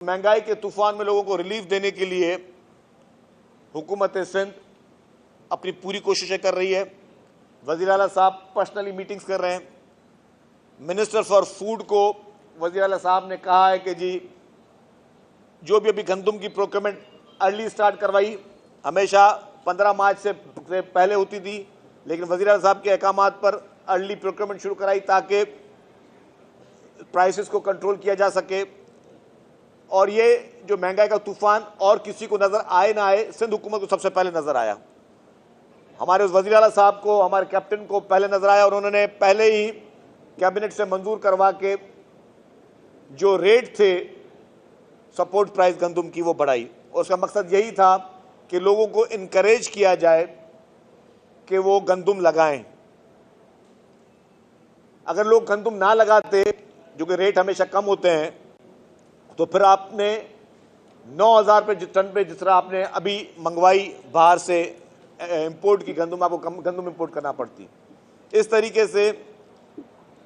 महंगाई के तूफान में लोगों को रिलीफ देने के लिए हुकूमत सिंध अपनी पूरी कोशिशें कर रही है। वज़ीर आला साहब पर्सनली मीटिंग्स कर रहे हैं। मिनिस्टर फॉर फूड को वज़ीर आला साहब ने कहा है कि जी जो भी अभी गंदम की प्रोक्योरमेंट अर्ली स्टार्ट करवाई, हमेशा 15 मार्च से पहले होती थी, लेकिन वज़ीर आला साहब के अहकामात पर अर्ली प्रोक्योरमेंट शुरू कराई ताकि प्राइसेस को कंट्रोल किया जा सके। और ये जो महंगाई का तूफान और किसी को नजर आए ना आए, सिंध हुकूमत को सबसे पहले नजर आया। हमारे उस वज़ीर आला साहब को, हमारे कैप्टन को पहले नजर आया और उन्होंने पहले ही कैबिनेट से मंजूर करवा के जो रेट थे सपोर्ट प्राइस गंदम की वो बढ़ाई। और उसका मकसद यही था कि लोगों को इनकरेज किया जाए कि वो गंदम लगाएं। अगर लोग गंदम ना लगाते, जो कि रेट हमेशा कम होते हैं, तो फिर आपने 9,000 पे टन पे जिस तरह आपने अभी मंगवाई बाहर से इंपोर्ट की गंदम, आपको गंदम इंपोर्ट करना पड़ती। इस तरीके से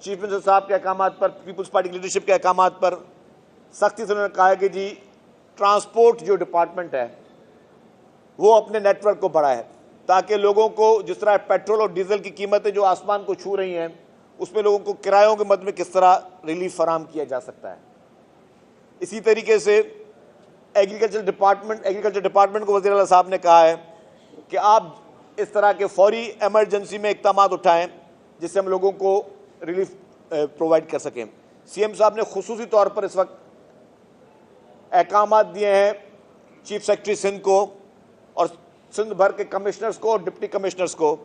चीफ मिनिस्टर साहब के अहकामात पर, पीपल्स पार्टी की लीडरशिप के अहकामात पर सख्ती से उन्होंने कहा है कि जी ट्रांसपोर्ट जो डिपार्टमेंट है वो अपने नेटवर्क को बढ़ाए ताकि लोगों को, जिस तरह पेट्रोल और डीजल की कीमतें जो आसमान को छू रही हैं, उसमें लोगों को किरायों के मद में किस तरह रिलीफ फराहम किया जा सकता है। इसी तरीके से एग्रीकल्चर डिपार्टमेंट को वज़ीर आला साहब ने कहा है कि आप इस तरह के फौरी इमरजेंसी में इक़दाम उठाएं जिससे हम लोगों को रिलीफ प्रोवाइड कर सकें। सीएम साहब ने खुसूसी तौर पर इस वक्त अहकामात दिए हैं चीफ सेक्रेटरी सिंध को और सिंध भर के कमिश्नर्स को और डिप्टी कमिश्नर्स को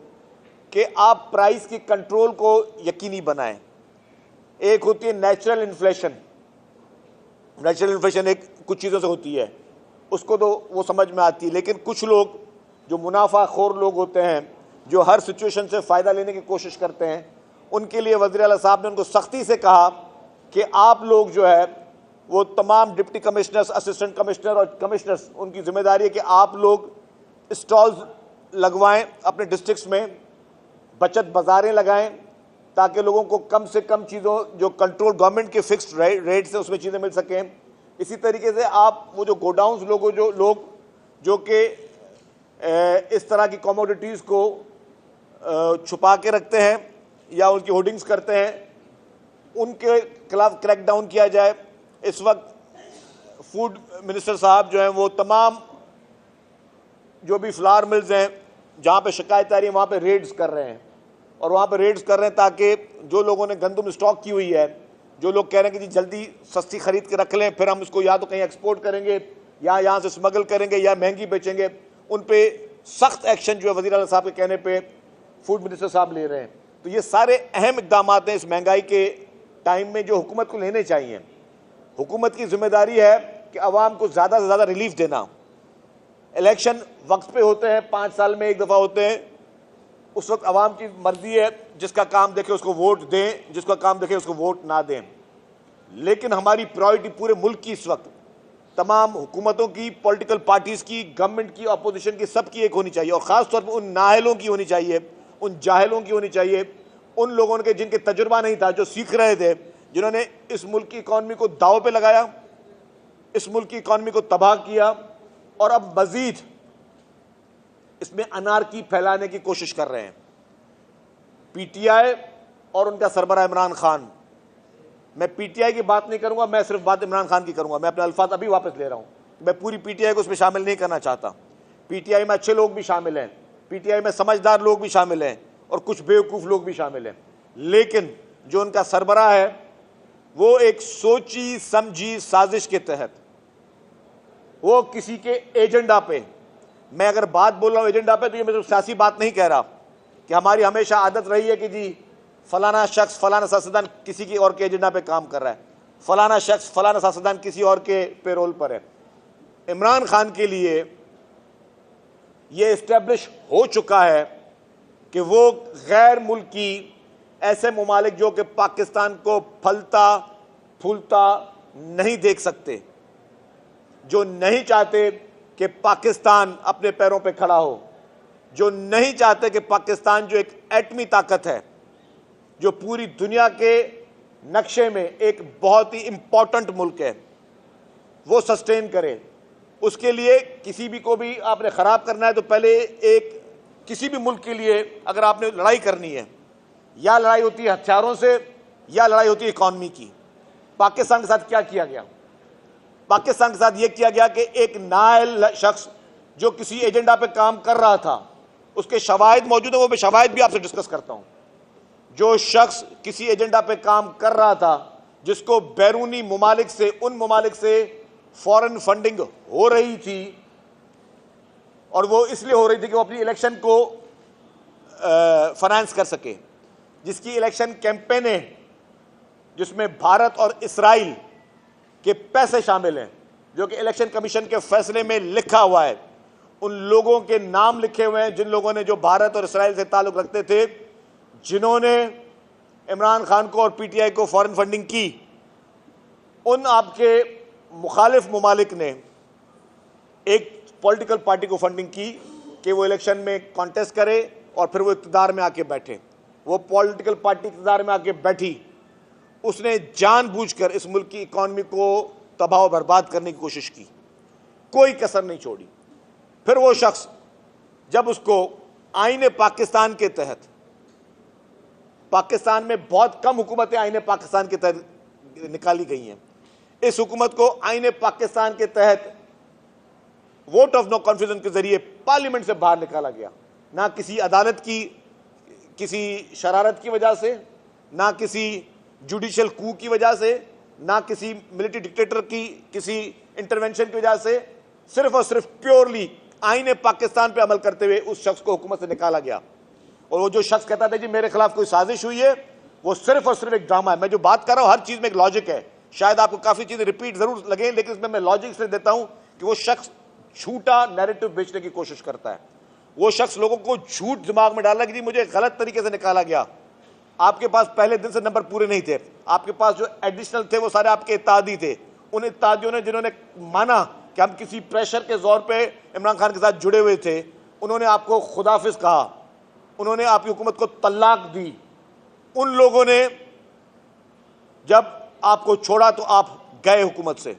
कि आप प्राइस की कंट्रोल को यकीनी बनाएं। एक होती है नेचुरल इन्फ्लेशन एक कुछ चीज़ों से होती है, उसको तो वो समझ में आती है, लेकिन कुछ लोग जो मुनाफाखोर लोग होते हैं, जो हर सिचुएशन से फ़ायदा लेने की कोशिश करते हैं, उनके लिए वज़ीर आला साहब ने उनको सख्ती से कहा कि आप लोग जो है वो तमाम डिप्टी कमिश्नर्स, असिस्टेंट कमिश्नर और कमिश्नर्स, उनकी जिम्मेदारी है कि आप लोग स्टॉल्स लगवाएं अपने डिस्ट्रिक्ट्स में, बचत बाज़ारें लगाएं ताकि लोगों को कम से कम चीज़ों, जो कंट्रोल गवर्नमेंट के फिक्स्ड रेट से उसमें चीज़ें मिल सकें। इसी तरीके से आप वो जो गोडाउंस लोग जो कि इस तरह की कमोडिटीज़ को छुपा के रखते हैं या उनकी होर्डिंग्स करते हैं, उनके खिलाफ क्रैकडाउन किया जाए। इस वक्त फूड मिनिस्टर साहब जो हैं वो तमाम जो भी फ्लावर मिल्स हैं जहाँ पे शिकायत आ रही है वहाँ पे रेड्स कर रहे हैं और वहाँ पे रेड्स कर रहे हैं ताकि जो लोगों ने गंदम स्टॉक की हुई है, जो लोग कह रहे हैं कि जी जल्दी सस्ती खरीद के रख लें, फिर हम उसको या तो कहीं एक्सपोर्ट करेंगे या यहाँ से स्मगल करेंगे या महंगी बेचेंगे, उन पे सख्त एक्शन जो है वज़ीर आला साहब के कहने पे फूड मिनिस्टर साहब ले रहे हैं। तो ये सारे अहम इक़दाम हैं इस महंगाई के टाइम में जो हुकूमत को लेने चाहिए। हुकूमत की जिम्मेदारी है कि आवाम को ज़्यादा से ज़्यादा रिलीफ देना। इलेक्शन वक्त पे होते हैं, 5 साल में एक दफ़ा होते हैं, उस वक्त आवाम की मर्जी है, जिसका काम देखे उसको वोट दें, जिसका काम देखे उसको वोट ना दें। लेकिन हमारी प्रायोरिटी पूरे मुल्क की इस वक्त, तमाम हुकूमतों की, पॉलिटिकल पार्टीज़ की, गवर्नमेंट की, अपोजिशन की, सबकी एक होनी चाहिए और ख़ास तौर पर उन नाहलों की होनी चाहिए, उन जाहिलों की होनी चाहिए, उन लोगों के जिनके तजुर्बा नहीं था, जो सीख रहे थे, जिन्होंने इस मुल्क की इकॉनमी को दाव पे लगाया, इस मुल्क की इकॉनमी को तबाह किया और अब मज़ीद इसमें अनारकी फैलाने की कोशिश कर रहे हैं। पीटीआई और उनका सरबराह इमरान खान, मैं पीटीआई की बात नहीं करूंगा, मैं सिर्फ बात इमरान खान की करूंगा। मैं अपने अल्फाज अभी वापस ले रहा हूं, मैं पूरी पीटीआई को उसमें शामिल नहीं करना चाहता। पीटीआई में अच्छे लोग भी शामिल हैं, पीटीआई में समझदार लोग भी शामिल हैं और कुछ बेवकूफ़ लोग भी शामिल हैं, लेकिन जो उनका सरबराह है वो एक सोची समझी साजिश के तहत, वो किसी के एजेंडा पे, मैं अगर बात बोल रहा हूँ एजेंडा पे तो ये मैं तो सियासी बात नहीं कह रहा कि हमारी हमेशा आदत रही है कि जी फलाना शख्स, फलाना सियासतदान किसी की और के एजेंडा पे काम कर रहा है, फलाना शख्स, फलाना सियासतदान किसी और के पेरोल पर है। इमरान खान के लिए ये इस्टेब्लिश हो चुका है कि वो गैर मुल्की ऐसे ममालिक जो कि पाकिस्तान को फलता फूलता नहीं देख सकते, जो नहीं चाहते कि पाकिस्तान अपने पैरों पे खड़ा हो, जो नहीं चाहते कि पाकिस्तान जो एक एटमी ताकत है, जो पूरी दुनिया के नक्शे में एक बहुत ही इंपॉर्टेंट मुल्क है, वो सस्टेन करे। उसके लिए किसी भी को भी आपने ख़राब करना है तो पहले एक किसी भी मुल्क के लिए अगर आपने लड़ाई करनी है, या लड़ाई होती है हथियारों से या लड़ाई होती है इकॉनमी की। पाकिस्तान के साथ क्या किया गया? पाकिस्तान के साथ यह किया गया कि एक नाअहल शख्स जो किसी एजेंडा पे काम कर रहा था, उसके शवाहिद मौजूद है, वो मैं शवाहिद भी आपसे डिस्कस करता हूं। जो शख्स किसी एजेंडा पे काम कर रहा था, जिसको बैरूनी मुमालिक से, उन मुमालिक से फॉरेन फंडिंग हो रही थी, और वो इसलिए हो रही थी कि वो अपनी इलेक्शन को फाइनेंस कर सके, जिसकी इलेक्शन कैंपेन है जिसमें भारत और इस्राइल के पैसे शामिल हैं, जो कि इलेक्शन कमीशन के फैसले में लिखा हुआ है। उन लोगों के नाम लिखे हुए हैं जिन लोगों ने, जो भारत और इस्राइल से ताल्लुक रखते थे, जिन्होंने इमरान खान को और पीटीआई को फॉरेन फंडिंग की। उन आपके मुखालिफ मुमालिक ने एक पॉलिटिकल पार्टी को फंडिंग की कि वो इलेक्शन में कॉन्टेस्ट करे और फिर वो इक़्तिदार में आके बैठे। वो पॉलिटिकल पार्टी इक़्तिदार में आके बैठी, उसने जानबूझकर इस मुल्क की इकॉनमी को तबाह और बर्बाद करने की कोशिश की, कोई कसर नहीं छोड़ी। फिर वो शख्स जब उसको आईने पाकिस्तान के तहत, पाकिस्तान में बहुत कम हुकूमतें आईने पाकिस्तान के तहत निकाली गई हैं, इस हुकूमत को आईने पाकिस्तान के तहत वोट ऑफ नो कॉन्फिडेंस के जरिए पार्लियामेंट से बाहर निकाला गया। ना किसी अदालत की किसी शरारत की वजह से, ना किसी जुडिशियल कू की वजह से, ना किसी मिलिट्री डिक्टेटर की किसी इंटरवेंशन की वजह से, सिर्फ और सिर्फ प्योरली आईने पाकिस्तान पे अमल करते हुए उस शख्स को हुकूमत से निकाला गया। और वो जो शख्स कहता था जी मेरे खिलाफ कोई साजिश हुई है, वो सिर्फ और सिर्फ एक ड्रामा है। मैं जो बात कर रहा हूं हर चीज में एक लॉजिक है। शायद आपको काफी चीजें रिपीट जरूर लगे, लेकिन इसमें मैं लॉजिक से देता हूं कि वो शख्स झूठा नैरेटिव बेचने की कोशिश करता है। वो शख्स लोगों को झूठ दिमाग में डाला कि जी मुझे गलत तरीके से निकाला गया। आपके पास पहले दिन से नंबर पूरे नहीं थे, आपके पास जो एडिशनल थे वो सारे आपके इत्तेहादी थे। उन इत्तेहादियों ने, जिन्होंने माना कि हम किसी प्रेशर के जोर पे इमरान खान के साथ जुड़े हुए थे, उन्होंने आपको खुदाफिज कहा, उन्होंने आपकी हुकूमत को तलाक दी। उन लोगों ने जब आपको छोड़ा तो आप गए हुकूमत से।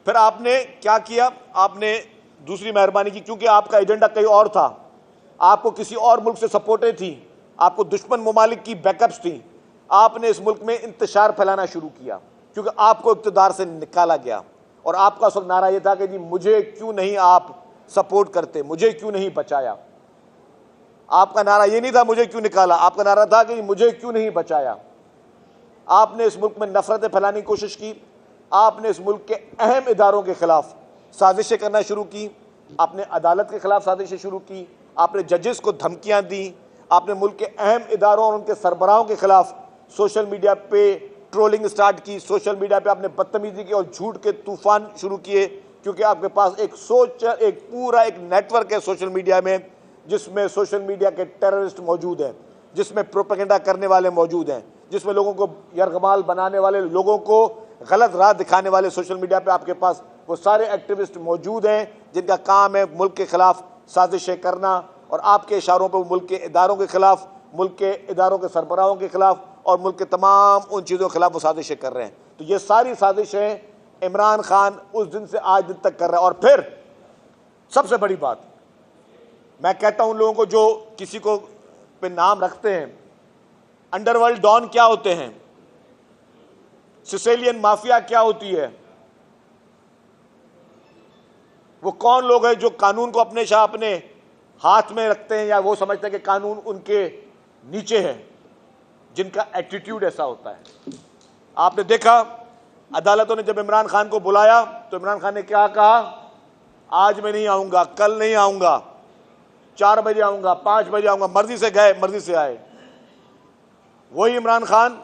फिर आपने क्या किया? आपने दूसरी मेहरबानी की, क्योंकि आपका एजेंडा कहीं और था, आपको किसी और मुल्क से सपोर्टें थी, आपको दुश्मन मुमालिक की बैकअप्स थी। आपने इस मुल्क में इंतशार फैलाना शुरू किया, क्योंकि आपको इक़्तिदार से निकाला गया। और आपका उस वक्त नारा यह था कि जी मुझे क्यों नहीं आप सपोर्ट करते, मुझे क्यों नहीं बचाया। आपका नारा ये नहीं था मुझे क्यों निकाला, आपका नारा था कि मुझे क्यों नहीं बचाया। आपने इस मुल्क में नफरतें फैलाने की कोशिश की, आपने इस मुल्क के अहम इदारों के खिलाफ साजिशें करना शुरू की, आपने अदालत के खिलाफ साजिशें शुरू की, आपने जजेस को धमकियां दी, आपने मुल्क के अहम इदारों और उनके सरबराहों के खिलाफ सोशल मीडिया पे ट्रोलिंग स्टार्ट की, सोशल मीडिया पे आपने बदतमीजी की और झूठ के तूफान शुरू किए, क्योंकि आपके पास एक पूरा एक नेटवर्क है सोशल मीडिया में, जिसमें सोशल मीडिया के टेररिस्ट मौजूद हैं, जिसमें प्रोपेगेंडा करने वाले मौजूद हैं, जिसमें लोगों को यरगमाल बनाने वाले, लोगों को गलत राह दिखाने वाले सोशल मीडिया पे आपके पास वो सारे एक्टिविस्ट मौजूद हैं, जिनका काम है मुल्क के खिलाफ साजिशें करना। और आपके इशारों पर मुल्क के इदारों के खिलाफ, मुल्क के इदारों के सरबराहों के खिलाफ और मुल्क के तमाम उन चीज़ों के खिलाफ वो साजिशें कर रहे हैं। तो ये सारी साजिशें इमरान खान उस दिन से आज दिन तक कर रहा है। और फिर सबसे बड़ी बात, मैं कहता हूं लोगों को जो किसी को पे नाम रखते हैं, अंडरवर्ल्ड डॉन क्या होते हैं, सिसिलियन माफिया क्या होती है, वो कौन लोग हैं जो कानून को अपने हाथ में रखते हैं, या वो समझते हैं कि कानून उनके नीचे है, जिनका एटीट्यूड ऐसा होता है। आपने देखा अदालतों ने जब इमरान खान को बुलाया तो इमरान खान ने क्या कहा? आज मैं नहीं आऊंगा, कल नहीं आऊंगा, 4 बजे आऊंगा, 5 बजे आऊंगा। मर्जी से गए, मर्जी से आए। वही इमरान खान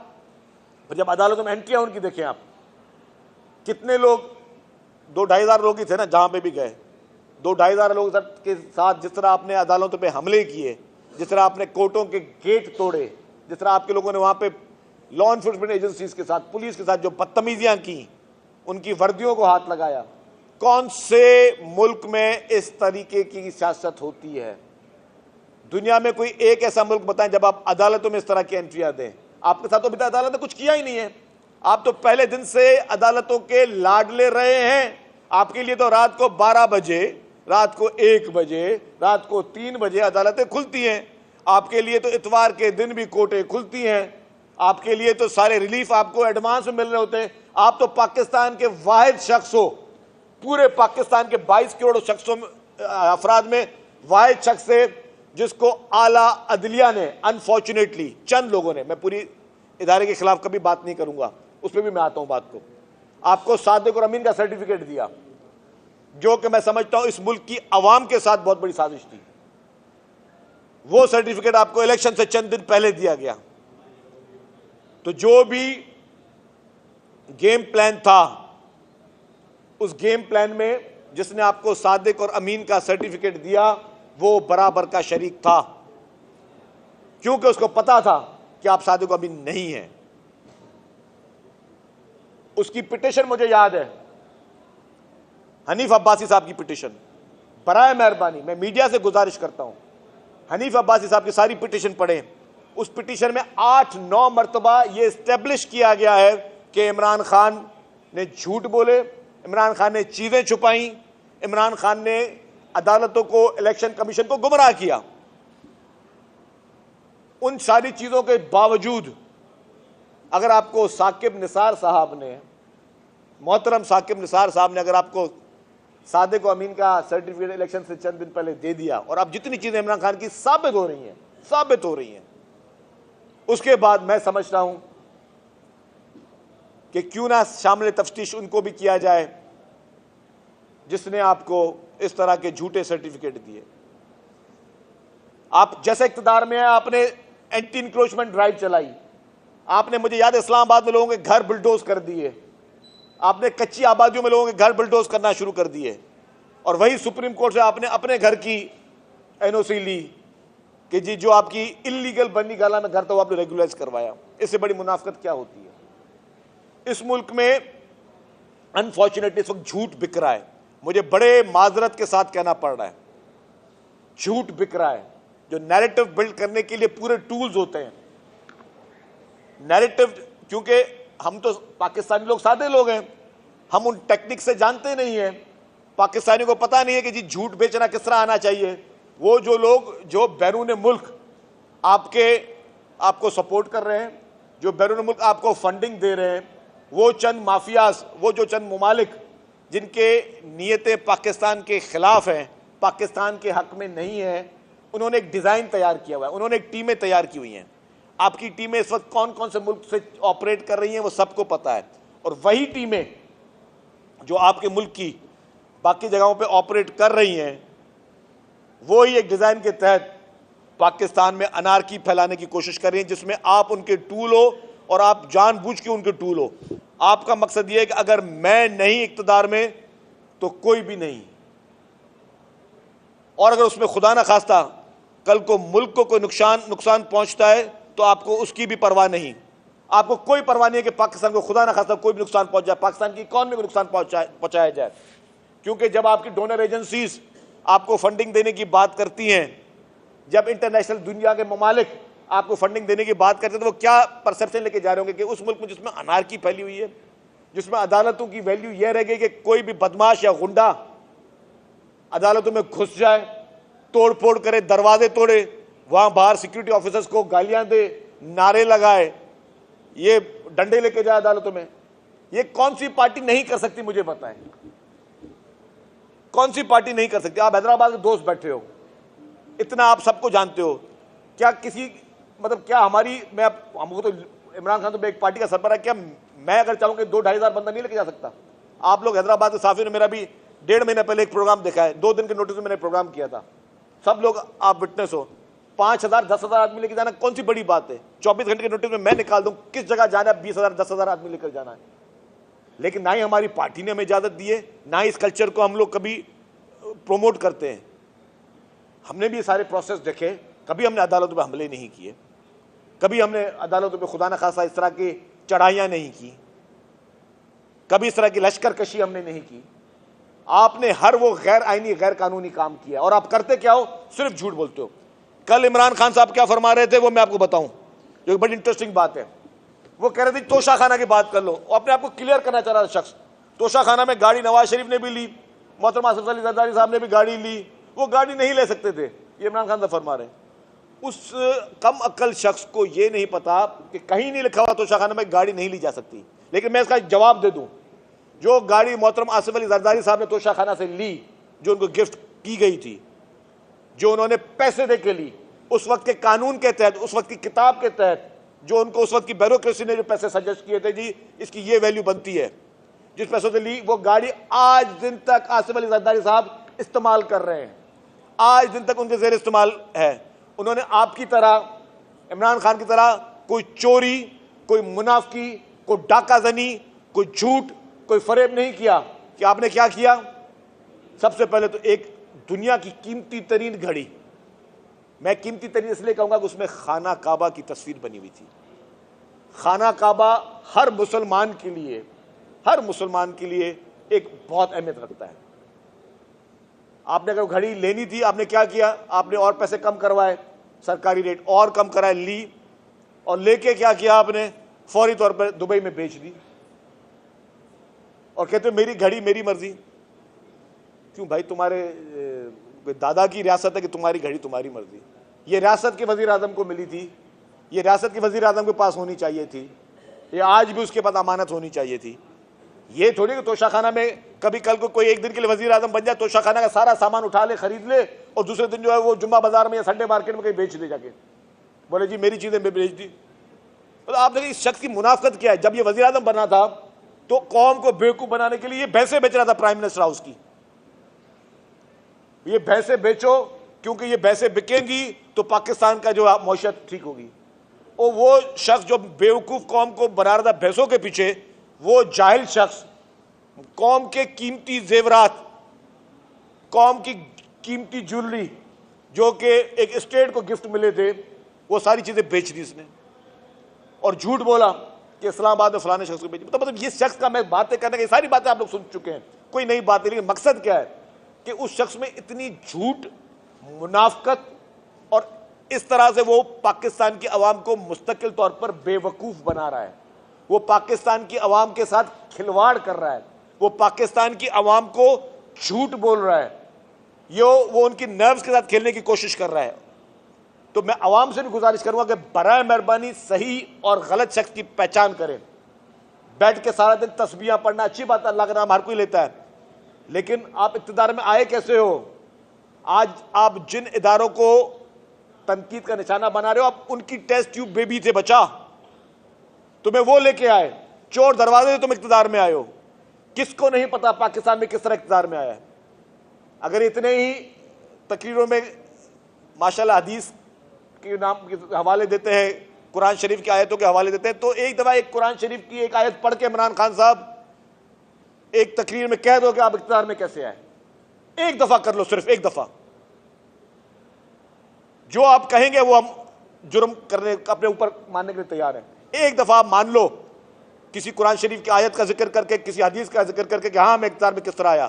जब अदालतों में एंट्री उनकी देखें आप, कितने लोग, 2-2.5 हज़ार लोग ही थे ना जहां पे भी गए, 2-2.5 हज़ार लोग के साथ जिस तरह आपने अदालतों पे हमले किए, जिस तरह आपने कोर्टों के गेट तोड़े, जिस तरह आपके लोगों ने वहां पे लॉ एनफोर्समेंट एजेंसीज के साथ, पुलिस के साथ जो बदतमीजियां की, उनकी वर्दियों को हाथ लगाया। कौन से मुल्क में इस तरीके की सियासत होती है? दुनिया में कोई एक ऐसा मुल्क बताएं जब आप अदालतों में इस तरह की एंट्रियां दें। आपके साथ तो अभी तक अदालत ने कुछ किया ही नहीं है। आप तो पहले दिन से अदालतों के लाडले रहे हैं। आपके लिए तो रात को 12 बजे, रात को 1 बजे, रात को 3 बजे अदालतें खुलती हैं। आपके लिए तो इतवार के दिन भी कोर्टें खुलती हैं। आपके लिए तो सारे रिलीफ आपको एडवांस में मिल रहे होते हैं। आप तो पाकिस्तान के वाहिद शख्स हो, पूरे पाकिस्तान के 22 करोड़ शख्सों अफराद में वाहिद शख्स है जिसको आला अदलिया ने, अनफॉर्चुनेटली चंद लोगों ने, मैं पूरी इदारे के खिलाफ कभी बात नहीं करूंगा, उस पर भी मैं आता हूं बात को, आपको सादिक और अमीन का सर्टिफिकेट दिया, जो कि मैं समझता हूं इस मुल्क की आवाम के साथ बहुत बड़ी साजिश थी। वो सर्टिफिकेट आपको इलेक्शन से चंद दिन पहले दिया गया। तो जो भी गेम प्लान था, उस गेम प्लान में जिसने आपको सादिक और अमीन का सर्टिफिकेट दिया वो बराबर का शरीक था, क्योंकि उसको पता था कि आप सादिक और अमीन नहीं हैं। उसकी पिटीशन मुझे याद है, हनीफ अब्बासी साहब की पिटीशन। बराए मेहरबानी मैं मीडिया से गुजारिश करता हूं, हनीफ अब्बासी साहब की सारी पिटीशन पढ़ें। उस पिटीशन में 8-9 मरतबा यह स्टेब्लिश किया गया है कि इमरान खान ने झूठ बोले, इमरान खान ने चीजें छुपाई, इमरान खान ने अदालतों को, इलेक्शन कमीशन को गुमराह किया। उन सारी चीजों के बावजूद अगर आपको साकिब निसार साहब ने, मोहतरम साकिब निसार साहब ने अगर आपको सादिक और अमीन का सर्टिफिकेट इलेक्शन से चंद दिन पहले दे दिया, और अब जितनी चीजें इमरान खान की साबित हो रही हैं, उसके बाद मैं समझ रहा हूं कि क्यों ना शामिल तफ्तीश उनको भी किया जाए जिसने आपको इस तरह के झूठे सर्टिफिकेट दिए। आप जैसे इख्तिदार में है, आपने एंटी इंक्रोचमेंट ड्राइव चलाई, आपने, मुझे याद है, इस्लामाबाद में लोगों के घर बुलडोज कर दिए, आपने कच्ची आबादियों में लोगों के घर बुलडोज करना शुरू कर दिए, और वही सुप्रीम कोर्ट से आपने अपने घर की एनओसी ली कि जी जो आपकी इलीगल बन्नी गाला में घर था वो आपने रेगुलराइज करवाया। इससे बड़ी मुनाफिकत क्या होती है? इस मुल्क में अनफॉर्चुनेटली इस वक्त झूठ बिक रहा है। मुझे बड़े माजरत के साथ कहना पड़ रहा है, झूठ बिक रहा है। जो नैरेटिव बिल्ड करने के लिए पूरे टूल्स होते हैं, नैरेटिव, क्योंकि हम तो पाकिस्तानी लोग सादे लोग हैं, हम उन टेक्निक से जानते नहीं हैं। पाकिस्तानी को पता नहीं है कि जी झूठ बेचना किस तरह आना चाहिए। वो जो लोग जो बैरून मुल्क आपको सपोर्ट कर रहे हैं, जो बैरून मुल्क आपको फंडिंग दे रहे हैं, वो चंद माफियाज, वो जो चंद मुमालिक जिनके नीयतें पाकिस्तान के खिलाफ हैं, पाकिस्तान के हक में नहीं है, उन्होंने एक डिज़ाइन तैयार किया हुआ है, उन्होंने एक टीमें तैयार की हुई हैं। आपकी टीमें इस वक्त कौन कौन से मुल्क से ऑपरेट कर रही हैं वो सबको पता है, और वही टीमें जो आपके मुल्क की बाकी जगहों पे ऑपरेट कर रही हैं, वो ही एक डिज़ाइन के तहत पाकिस्तान में अनारकी फैलाने की कोशिश कर रही हैं, जिसमें आप उनके टूल हो और आप जानबूझ के उनके टूल हो। आपका मकसद ये है कि अगर मैं नहीं इख्तिदार में तो कोई भी नहीं, और अगर उसमें खुदा ना खास्ता कल को मुल्क को कोई नुकसान पहुंचता है तो आपको उसकी भी परवाह नहीं। आपको कोई परवाह नहीं है कि पाकिस्तान को खुदा ना खास्ता कोई भी नुकसान पहुंच जाए, पाकिस्तान की इकॉनमी को नुकसान पहुंचाया जाए। क्योंकि जब आपकी डोनर एजेंसीज आपको फंडिंग देने की बात करती हैं, जब इंटरनेशनल दुनिया के ममालिक आपको फंडिंग देने की बात करते हैं, तो वो क्या परसेप्शन लेके जा रहे होंगे कि उस मुल्क में जिसमें अनारकी फैली हुई है, जिसमें अदालतों की वैल्यू यह रह गई कि कोई भी बदमाश या गुंडा अदालतों में घुस जाए, तोड़ फोड़ करे, दरवाजे तोड़े, वहां बाहर सिक्योरिटी ऑफिसर्स को गालियां दे, नारे लगाए, ये डंडे लेके जाए अदालतों में। ये कौन सी पार्टी नहीं कर सकती? मुझे बताएं, कौन सी पार्टी नहीं कर सकती? आप हैदराबाद के दोस्त बैठे हो, इतना आप सबको जानते हो। क्या किसी, मतलब क्या हमारी, मैं हमको तो इमरान खान तो एक पार्टी का सरबराह, क्या मैं अगर चाहूँ कि 2-2.5 हज़ार बंदा नहीं लेके जा सकता? आप लोग हैदराबाद के साफी ने मेरा भी 1.5 महीने पहले एक प्रोग्राम देखा है, 2 दिन के नोटिस में मैंने प्रोग्राम किया था, सब लोग आप विटनेस हो। 5,000 10,000 आदमी लेके जाना कौन सी बड़ी बात है? 24 घंटे के नोटिस में मैं निकाल दूं किस जगह जाना है, 20,000 10,000 आदमी लेकर जाना है। लेकिन ना ही हमारी पार्टी ने हमें इजाजत दी है, ना ही इस कल्चर को हम लोग कभी प्रोमोट करते हैं। हमने भी ये सारे प्रोसेस देखे, कभी हमने अदालतों पे हमले नहीं किए, कभी हमने अदालतों पे खुदा न खासा इस तरह की चढ़ाइयाँ नहीं की, कभी इस तरह की लश्कर कशी हमने नहीं की। आपने हर वो गैर आईनी गैर कानूनी काम किया, और आप करते क्या हो? सिर्फ झूठ बोलते हो। कल इमरान खान साहब क्या फरमा रहे थे वो मैं आपको बताऊं, जो बड़ी इंटरेस्टिंग बात है। वो कह रहे थे तोशाखाना की बात कर लो, वो अपने आप को क्लियर करना चाह रहा था शख्स। तोशाखाना में गाड़ी नवाज शरीफ ने भी ली, मोहतरमा आसिफ अली जरदारी साहब ने भी गाड़ी ली, वो गाड़ी नहीं ले सकते थे, ये इमरान खान साहब फरमा रहे हैं। उस कम अक्ल शख्स को ये नहीं पता कि कहीं नहीं लिखा हुआ तोशाखाना में गाड़ी नहीं ली जा सकती। लेकिन मैं इसका जवाब दे दूं, जो गाड़ी मोहतरमा आसिफ अली जरदारी साहब ने तोशाखाना से ली, जो उनको गिफ्ट की गई थी, जो उन्होंने पैसे दे के ली, उस वक्त के कानून के तहत, उस वक्त की किताब के तहत, जो उनको उस वक्त की ब्यूरोक्रेसी ने जो पैसे सजेस्ट किए थे, जी इसकी ये वैल्यू बनती है, जिस पैसों से ली, वो गाड़ी आज दिन तक आसिफ अली जरदारी साहब इस्तेमाल कर रहे हैं, आज दिन तक उनके जेर इस्तेमाल है। उन्होंने आपकी तरह, इमरान खान की तरह कोई चोरी, कोई मुनाफकी, कोई डाकाजनी, कोई झूठ, कोई फरेब नहीं किया। कि आपने क्या किया? सबसे पहले तो एक दुनिया की कीमती तरीन घड़ी, मैं कीमती तरीन इसलिए कहूंगा कि उसमें खाना काबा की तस्वीर बनी हुई थी। खाना काबा हर मुसलमान के लिए, हर मुसलमान के लिए एक बहुत अहमियत रखता है। आपने अगर घड़ी लेनी थी, आपने क्या किया? आपने और पैसे कम करवाए, सरकारी रेट और कम कराए, ली, और लेके क्या किया आपने? फौरी तौर पर दुबई में बेच दी, और कहते हो मेरी घड़ी मेरी मर्जी। क्यों भाई? तुम्हारे दादा की रियासत है कि तुम्हारी घड़ी तुम्हारी मर्जी? ये रियासत के वजीर आजम को मिली थी, ये रियासत के वजीर आजम के पास होनी चाहिए थी, ये आज भी उसके पास अमानत होनी चाहिए थी। ये थोड़ी कि तोशाखाना में कभी कल को कोई एक दिन के लिए वजीर आजम बन जाए, तोशाखाना का सारा सामान उठा ले, खरीद ले, और दूसरे दिन जो है वो जुम्मा बाजार में या संडे मार्केट में कहीं बेच दे जाके, बोले जी मेरी चीजें मैं बेच दी। तो आप देखिए इस शख्स की मुनाफकत क्या है। जब ये वजीर आजम बना था तो कौम को बेवकूफ बनाने के लिए ये भैंसे बेच रहा था प्राइम मिनिस्टर हाउस की। ये भैंसे बेचो, क्योंकि ये भैंसे बिकेंगी तो पाकिस्तान का जो मौशियत ठीक होगी। और वो शख्स जो बेवकूफ कौम को बना रहा था भैंसों के पीछे, वो जाहिल शख्स कौम के कीमती जेवरात, कौम की कीमती ज्वेलरी जो कि एक स्टेट को गिफ्ट मिले थे, वो सारी चीजें बेच दी इसने, और झूठ बोला कि इस्लामाबाद में फलाने शख्स को बेच। मतलब ये शख्स का मैं बातें करने की सारी बातें आप लोग सुन चुके हैं, कोई नई बात नहीं। लेकिन मकसद क्या है कि उस शख्स में इतनी झूठ, मुनाफकत, और इस तरह से वो पाकिस्तान की आवाम को मुस्तकिल तौर पर बेवकूफ बना रहा है। वो पाकिस्तान की आवाम के साथ खिलवाड़ कर रहा है, वो पाकिस्तान की आवाम को झूठ बोल रहा है, वो उनकी नर्व्स के साथ खेलने की कोशिश कर रहा है। तो मैं आवाम से भी गुजारिश करूंगा कि बराए मेहरबानी सही और गलत शख्स की पहचान करें। बैठ के सारा दिन तस्बीहां पढ़ना अच्छी बात है, अल्लाह का नाम हर कोई लेता है, लेकिन आप इक़्तिदार में आए कैसे हो? आज आप जिन इदारों को तनकीद का निशाना बना रहे हो, आप उनकी टेस्ट ट्यूब बेबी थे बचा, तुम्हें वो लेके आए, चोर दरवाजे से तुम इक़्तिदार में आए हो। किसको नहीं पता पाकिस्तान में किस तरह इक़्तिदार में आया है? अगर इतने ही तकरीरों में माशाल्लाह हदीस के नाम के हवाले देते हैं, कुरान शरीफ की आयतों के हवाले देते हैं, तो एक दफा एक कुरान शरीफ की एक आयत पढ़ के इमरान खान साहब एक तकरीर में कह दो कि आप इक़्तिदार में कैसे आए। एक दफा कर लो, सिर्फ एक दफा। जो आप कहेंगे वो हम जुर्म करने अपने ऊपर मानने के लिए तैयार हैं। एक दफा आप मान लो किसी कुरान शरीफ की आयत का जिक्र करके, किसी हदीस का जिक्र करके कि हाँ मैं इक़्तिदार में किस तरह आया,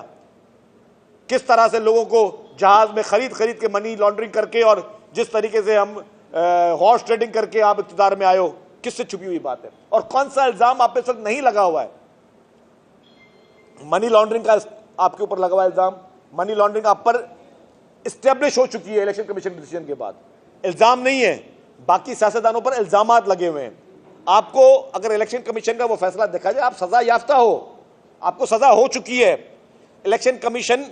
किस तरह से लोगों को जहाज में खरीद के मनी लॉन्ड्रिंग करके, और जिस तरीके से हम हॉर्स ट्रेडिंग करके आप इक़्तिदार में आए हो, किससे छुपी हुई बात है? और कौन सा इल्जाम आप पे इस वक्त नहीं लगा हुआ है? मनी लॉन्ड्रिंग का आपके ऊपर लगा हुआ है इल्जाम। मनी लॉन्ड्रिंग आप पर इस्टेब्लिश हो चुकी है इलेक्शन कमीशन डिसीजन के बाद, इल्जाम नहीं है। बाकी सियासतदानों पर इल्जामात लगे हुए हैं। आपको अगर इलेक्शन कमीशन का वो फैसला देखा जाए, आप सजा याफ्ता हो, आपको सजा हो चुकी है। इलेक्शन कमीशन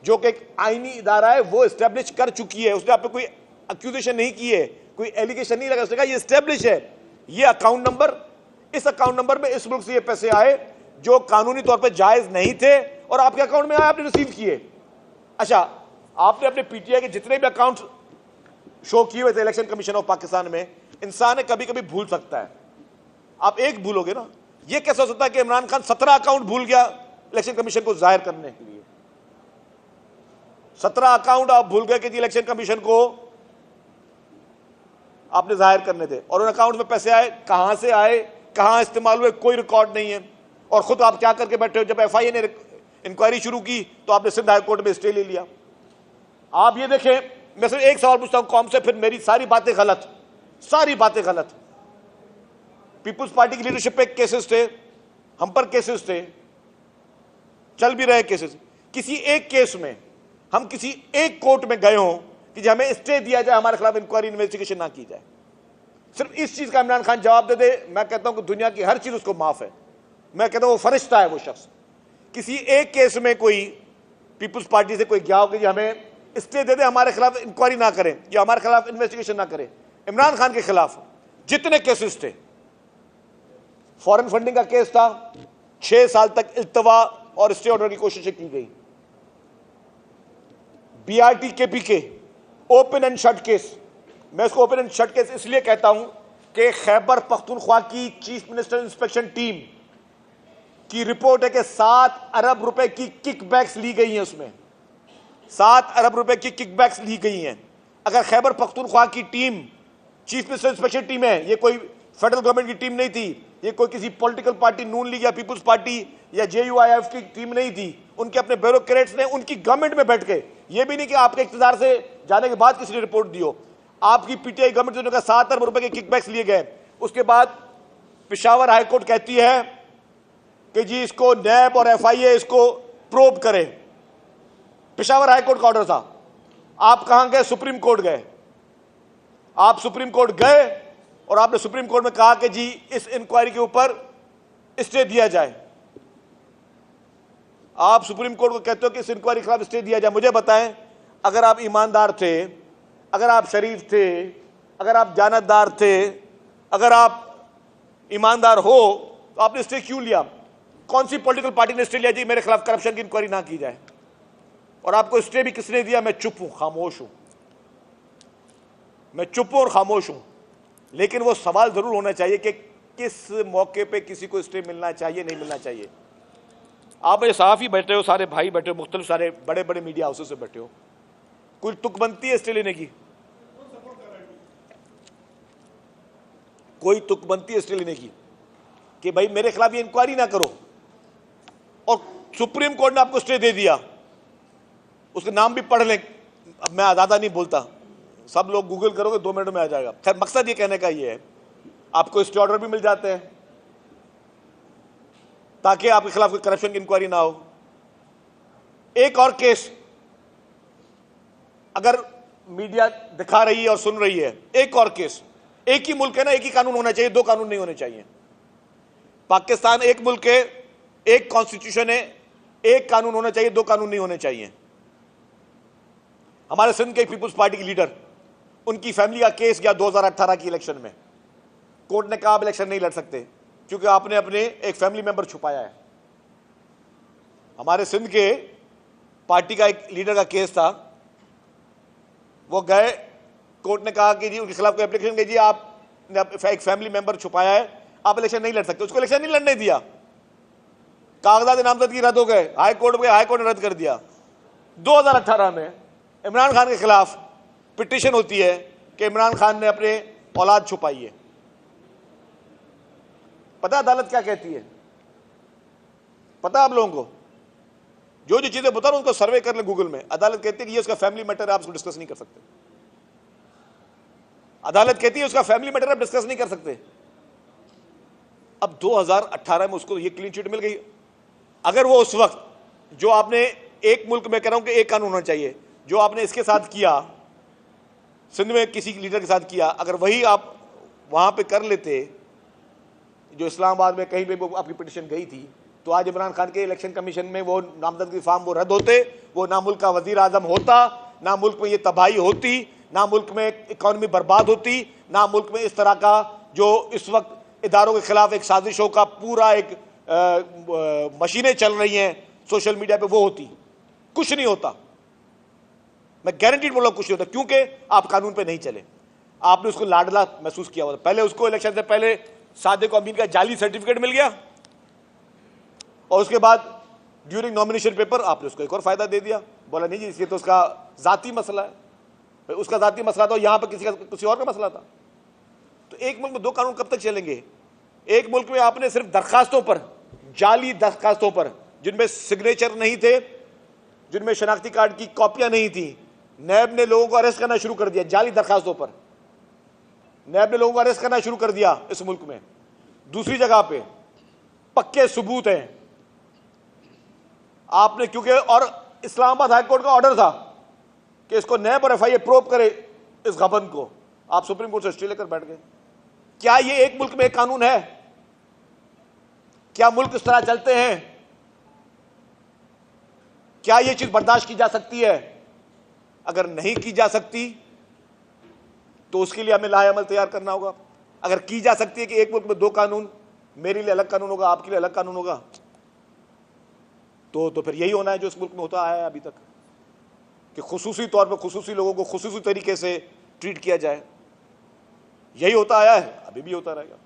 जो कि एक आईनी इदारा है, वो इस्टेब्लिश कर चुकी है, उसने आप पे कोई एक्यूजेशन नहीं की है, कोई एलिगेशन नहीं लगा, उसने कहा ये इस्टेब्लिश है, ये अकाउंट नंबर, इस अकाउंट नंबर में इस मुल्क से ये पैसे आए जो कानूनी तौर पर जायज नहीं थे, और आपके अकाउंट में आए, आपने रिसीव किए। अच्छा, आपने अपने पीटीआई के जितने भी अकाउंट शो किए हुए थे इलेक्शन कमीशन ऑफ पाकिस्तान में, इंसान कभी कभी भूल सकता है। आप एक भूलोगे ना, ये कैसे हो सकता है कि इमरान खान 17 अकाउंट भूल गया इलेक्शन कमीशन को जाहिर करने के लिए? 17 अकाउंट आप भूल गए कि जी इलेक्शन कमीशन को आपने जाहिर करने थे, और उन अकाउंट में पैसे आए, कहां से आए, कहां इस्तेमाल हुए, कोई रिकॉर्ड नहीं है। और खुद आप क्या करके बैठे हो? जब एफआईए ने इंक्वायरी शुरू की तो आपने सिंध हाई कोर्ट में स्टे ले लिया। आप ये देखें, मैं सिर्फ एक सवाल पूछता हूं कौम से, फिर मेरी सारी बातें गलत, सारी बातें गलत। पीपुल्स पार्टी की लीडरशिप पे केसेस थे, हम पर केसेस थे, चल भी रहे केसेस। किसी एक केस में हम किसी एक कोर्ट में गए हों कि हमें स्टे दिया जाए, हमारे खिलाफ इंक्वायरी इन्वेस्टिगेशन ना की जाए, सिर्फ इस चीज का इमरान खान जवाब दे दे, मैं कहता हूं कि दुनिया की हर चीज उसको माफ है। मैं कहता हूं वो फरिश्ता है वो शख्स। किसी एक केस में कोई पीपुल्स पार्टी से कोई गया हो कि हमें स्टे दे दे, हमारे खिलाफ इंक्वायरी ना करें या हमारे खिलाफ इन्वेस्टिगेशन ना करें। इमरान खान के खिलाफ जितने केसेस थे, फॉरेन फंडिंग का केस था, 6 साल तक इल्तवा और स्टे ऑर्डर की कोशिशें की गई। BRT KPK open and shut case, मैं इसको ओपन एंड शट केस इसलिए कहता हूं कि खैबर पख्तूनख्वा की चीफ मिनिस्टर इंस्पेक्शन टीम की रिपोर्ट है कि 7 अरब रुपए की किकबैक्स ली गई हैं, उसमें 7 अरब रुपए की किकबैक्स ली गई हैं। अगर खैबर पख्तूनख्वा की team chief minister inspection team है, ये कोई फेडरल गवर्नमेंट की टीम नहीं थी, ये कोई किसी पॉलिटिकल पार्टी नून लीग या पीपुल्स पार्टी या जेयूआईएफ की टीम नहीं थी, उनके अपने ब्यूरोक्रेट्स ने उनकी गवर्नमेंट में बैठ के, ये भी नहीं कि आपके इख्तियार से जाने के बाद किसी ने रिपोर्ट दी हो, आपकी पीटीआई गवर्नमेंट ने 7 अरब रुपए के किकबैक्स लिए गए। उसके बाद पेशावर हाईकोर्ट कहती है कि जी इसको नैब और एफआईए इसको प्रोब करे। पेशावर हाईकोर्ट का ऑर्डर था। आप कहां गए? सुप्रीम कोर्ट गए। आप सुप्रीम कोर्ट गए और आपने सुप्रीम कोर्ट में कहा कि जी इस इंक्वायरी के ऊपर स्टे दिया जाए। आप सुप्रीम कोर्ट को कहते हो कि इस इंक्वायरी के खिलाफ स्टे दिया जाए। मुझे बताएं, अगर आप ईमानदार थे, अगर आप शरीफ थे, अगर आप जानतदार थे, अगर आप ईमानदार हो तो आपने स्टे क्यों लिया? कौन सी पॉलिटिकल पार्टी ने स्टे लिया जी मेरे खिलाफ करप्शन की इंक्वायरी ना की जाए? और आपको स्टे भी किसने दिया? मैं चुप हूं, खामोश हूं, मैं चुप हूं और खामोश हूं। लेकिन वो सवाल जरूर होना चाहिए कि किस मौके पे किसी को स्टे मिलना चाहिए, नहीं मिलना चाहिए। आप ये सहाफी बैठे हो, सारे भाई बैठे हो, मुख्तलिफ सारे बड़े बड़े मीडिया हाउसेस से बैठे हो, कोई तुक बनती है स्टे लेने की? कोई तुक बनती है स्टे लेने की कि भाई मेरे खिलाफ ये इंक्वायरी ना करो, और सुप्रीम कोर्ट ने आपको स्टे दे दिया, उसके नाम भी पढ़ लें, अब मैं ज्यादा नहीं बोलता, सब लोग गूगल करोगे 2 मिनट में आ जाएगा। खैर, मकसद ये कहने का ये है, आपको स्टे ऑर्डर भी मिल जाते हैं ताकि आपके खिलाफ कोई करप्शन की इंक्वायरी ना हो। एक और केस अगर मीडिया दिखा रही है और सुन रही है, एक और केस, एक ही मुल्क है ना, एक ही कानून होना चाहिए, 2 कानून नहीं होने चाहिए। पाकिस्तान एक मुल्क है, एक कॉन्स्टिट्यूशन है, एक कानून होना चाहिए, 2 कानून नहीं होने चाहिए। हमारे सिंध के पीपुल्स पार्टी के लीडर, उनकी फैमिली का केस गया 2018 की इलेक्शन में। कोर्ट ने कहा आप इलेक्शन नहीं लड़ सकते क्योंकि आपने अपने एक फैमिली मेंबर छुपाया है। हमारे सिंध के पार्टी का एक लीडर का केस था, वो गए, कोर्ट ने कहा कि जी उनके खिलाफ कोई एप्लीकेशन गई, जी आपने एक फैमिली मेंबर छुपाया है, आप इलेक्शन नहीं लड़ सकते। उसको इलेक्शन नहीं लड़ने दिया, कागजात नामजदगी रद्द हो गए, हाई कोर्ट में, हाई कोर्ट ने रद्द कर दिया। 2018 में इमरान खान के खिलाफ पिटीशन होती है कि इमरान खान ने अपने औलाद छुपाई है। पता अदालत क्या कहती है? पता आप लोगों को? जो जो चीजें बता रहा हूं उनको सर्वे कर ले गूगल में। अदालत कहती है कि ये उसका फैमिली मैटर है, आप उसको डिस्कस नहीं कर सकते। अदालत कहती है उसका फैमिली मैटर आप डिस्कस नहीं कर सकते। अब 2018 में उसको ये क्लीन चिट मिल गई। अगर वो उस वक्त जो आपने एक मुल्क में कह रहा हूं कि एक कानून होना चाहिए, जो आपने इसके साथ किया, सिंध में किसी लीडर के साथ किया, अगर वही आप वहां पे कर लेते जो इस्लामाबाद में कहीं पे आपकी पिटीशन गई थी, तो आज इमरान खान के इलेक्शन कमीशन में वो नामजदगी फार्म वो रद्द होते, वो ना मुल्क का वजीर आजम होता, ना मुल्क में ये तबाही होती, ना मुल्क में इकॉनमी बर्बाद होती, ना मुल्क में इस तरह का जो इस वक्त इदारों के खिलाफ एक साजिशों का पूरा एक मशीनें चल रही हैं सोशल मीडिया पे, वो होती। कुछ नहीं होता, मैं गारंटीड बोल रहा हूं, कुछ नहीं होता, क्योंकि आप कानून पे नहीं चले। आपने उसको लाडला महसूस किया हुआ। पहले उसको इलेक्शन से पहले सादिक अमीन का जाली सर्टिफिकेट मिल गया, और उसके बाद ड्यूरिंग नॉमिनेशन पेपर आपने उसको एक और फायदा दे दिया, बोला नहीं जी इसलिए तो उसका जाती मसला है। उसका जाती मसला था, यहां पर किसी और का मसला था। तो एक मुल्क में 2 कानून कब तक चलेंगे? एक मुल्क में आपने सिर्फ दरखास्तों पर, जाली दरखास्तों पर, जिनमें सिग्नेचर नहीं थे, जिनमें शनाख्ती कार्ड की कॉपियां नहीं थी, नैब ने लोगों को अरेस्ट करना शुरू कर दिया। जाली दरखास्तों पर नैब ने लोगों को अरेस्ट करना शुरू कर दिया इस मुल्क में। दूसरी जगह पे पक्के सबूत हैं आपने, क्योंकि और इस्लामाबाद हाई कोर्ट का ऑर्डर था कि इसको नए पर एफआईए प्रोब करे इस गबन को, आप सुप्रीम कोर्ट से स्टे लेकर बैठ गए। क्या ये एक मुल्क में एक कानून है? क्या मुल्क इस तरह चलते हैं? क्या ये चीज बर्दाश्त की जा सकती है? अगर नहीं की जा सकती तो उसके लिए हमें लाए अमल तैयार करना होगा। अगर की जा सकती है कि एक मुल्क में दो कानून, मेरे लिए अलग कानून होगा, आपके लिए अलग कानून होगा, तो फिर यही होना है जो इस मुल्क में होता आया है अभी तक, कि खुसूसी तौर पर खुसूसी लोगों को खुसूसी तरीके से ट्रीट किया जाए। यही होता आया है, अभी भी होता रहेगा।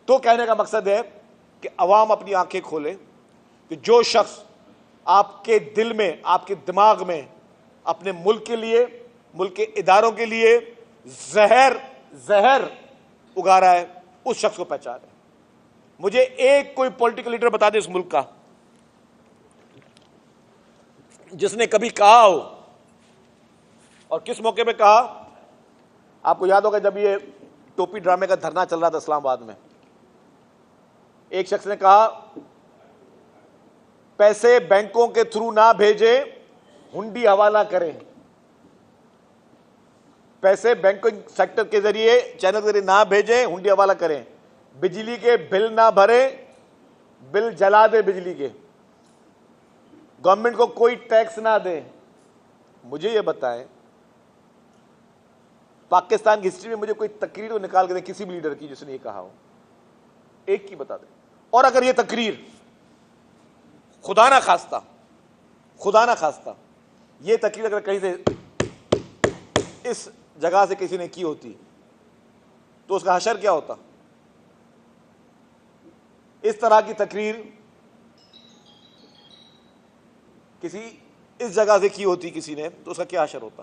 तो कहने का मकसद है कि अवाम अपनी आंखें खोले कि जो शख्स आपके दिल में, आपके दिमाग में अपने मुल्क के लिए, मुल्क के इदारों के लिए जहर उगा रहा है, उस शख्स को पहचाने। मुझे एक कोई पॉलिटिकल लीडर बता दे इस मुल्क का जिसने कभी कहा हो, और किस मौके पे कहा। आपको याद होगा जब ये टोपी ड्रामे का धरना चल रहा था इस्लामाबाद में, एक शख्स ने कहा पैसे बैंकों के थ्रू ना भेजे, हुंडी हवाला करें। पैसे बैंकिंग सेक्टर के जरिए, चैनल के जरिए ना भेजें, हुंडी हवाला करें। बिजली के बिल ना भरे, बिल जला दे बिजली के। गवर्नमेंट को कोई टैक्स ना दे। मुझे ये बताएं, पाकिस्तान की हिस्ट्री में मुझे कोई तकरीर तो निकाल के दें किसी भी लीडर की जिसने ये कहा हो, एक की बता दें। और अगर ये तकरीर खुदा ना खास्ता ये तकरीर अगर कहीं से इस जगह से किसी ने की होती तो उसका हशर क्या होता? इस तरह की तकरीर किसी इस जगह से की होती किसी ने तो उसका क्या हशर होता?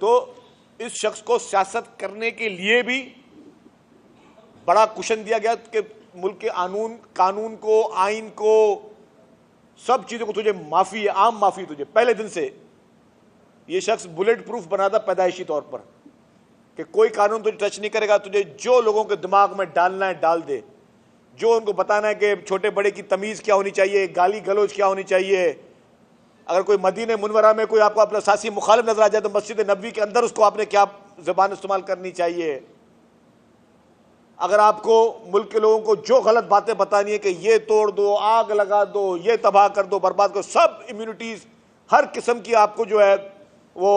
तो इस शख्स को सियासत करने के लिए भी बड़ा कुशन दिया गया कि मुल्क के कानून को, आइन को, सब चीजों को तुझे माफी है, आम माफी तुझे। पहले दिन से ये शख्स बुलेट प्रूफ बना था पैदाइशी तौर पर कि कोई कानून तुझे टच नहीं करेगा, तुझे जो लोगों के दिमाग में डालना है डाल दे, जो उनको बताना है कि छोटे बड़े की तमीज क्या होनी चाहिए, गाली गलौज क्या होनी चाहिए। अगर कोई मदीने मुनवरा में कोई आपको अपना सासी मुखालिफ नजर आ जाए तो मस्जिद नबवी के अंदर उसको आपने क्या ज़बान इस्तेमाल करनी चाहिए। अगर आपको मुल्क के लोगों को जो गलत बातें बतानी है कि ये तोड़ दो, आग लगा दो, ये तबाह कर दो, बर्बाद करो, सब इम्यूनिटीज हर किस्म की आपको जो है वो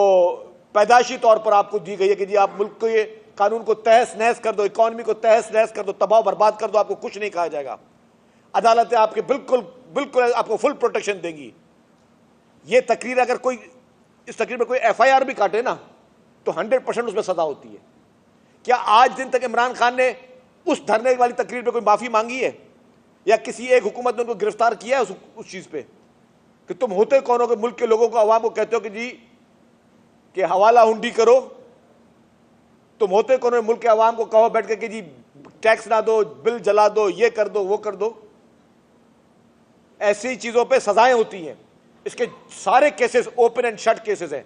पैदाइशी तौर पर आपको दी गई है कि जी आप मुल्क के कानून को तहस नहस कर दो, इकॉनमी को तहस नहस कर दो, तबाह बर्बाद कर दो, आपको कुछ नहीं कहा जाएगा। अदालतें आपके बिल्कुल आपको फुल प्रोटेक्शन देंगी। ये तकरीर अगर कोई इस तकरीर में कोई एफआईआर भी काटे ना तो 100% उसमें सजा होती है। क्या आज दिन तक इमरान खान ने उस धरने वाली तकरीर पे कोई माफी मांगी है या किसी एक हुकूमत ने उनको गिरफ्तार किया है उस चीज पे कि तुम होते कौन हो कि मुल्क के लोगों को, अवाम को कहते हो कि जी कि हवाला हुंडी करो? तुम होते कौन हो मुल्क के अवाम को कहो बैठ के कि जी टैक्स ना दो, बिल जला दो, ये कर दो, वो कर दो? ऐसी चीजों पे सजाएं होती हैं। इसके सारे cases open and shut cases हैं।